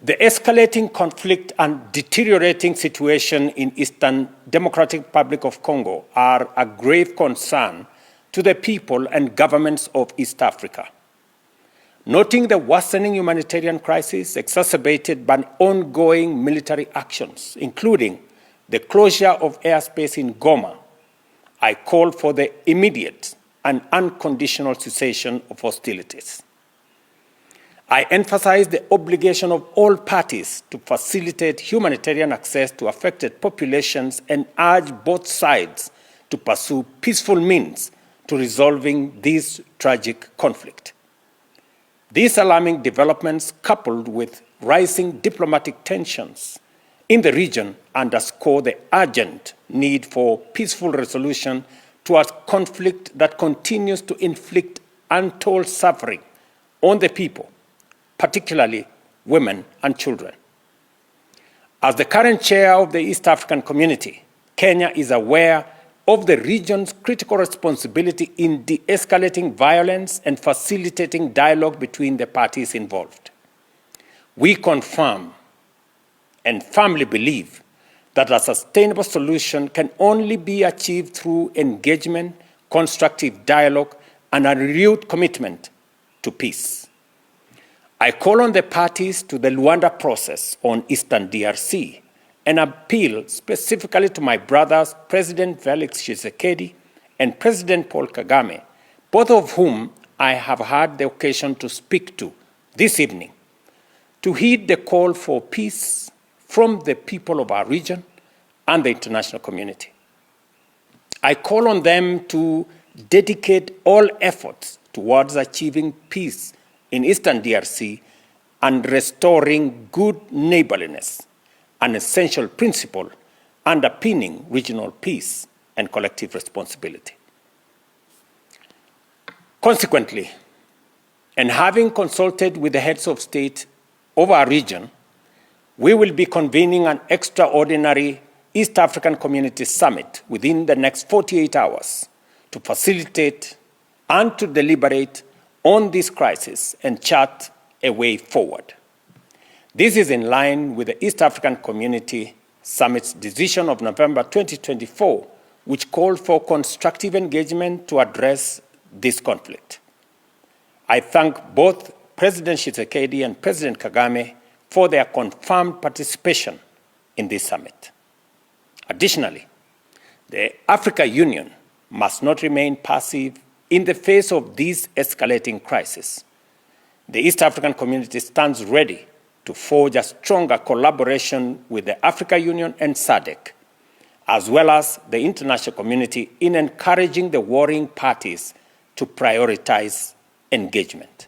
The escalating conflict and deteriorating situation in Eastern Democratic Republic of Congo are a grave concern to the people and governments of East Africa. Noting the worsening humanitarian crisis exacerbated by ongoing military actions, including the closure of airspace in Goma, I call for the immediate and unconditional cessation of hostilities. I emphasize the obligation of all parties to facilitate humanitarian access to affected populations and urge both sides to pursue peaceful means to resolving this tragic conflict. These alarming developments, coupled with rising diplomatic tensions in the region, underscore the urgent need for peaceful resolution to a conflict that continues to inflict untold suffering on the people, particularly women and children. As the current chair of the East African Community, Kenya is aware of the region's critical responsibility in de-escalating violence and facilitating dialogue between the parties involved. We confirm and firmly believe that a sustainable solution can only be achieved through engagement, constructive dialogue, and a renewed commitment to peace. I call on the parties to the Luanda process on Eastern DRC and appeal specifically to my brothers, President Felix Tshisekedi and President Paul Kagame, both of whom I have had the occasion to speak to this evening, to heed the call for peace from the people of our region and the international community. I call on them to dedicate all efforts towards achieving peace in Eastern DRC and restoring good neighborliness, an essential principle underpinning regional peace and collective responsibility. Consequently, and having consulted with the heads of state of our region, we will be convening an extraordinary East African Community Summit within the next 48 hours to facilitate and to deliberate on this crisis and chart a way forward. This is in line with the East African Community Summit's decision of November 2024, which called for constructive engagement to address this conflict. I thank both President Tshisekedi and President Kagame for their confirmed participation in this summit. Additionally, the African Union must not remain passive in the face of this escalating crisis. The East African Community stands ready to forge a stronger collaboration with the African Union and SADC, as well as the international community in encouraging the warring parties to prioritize engagement.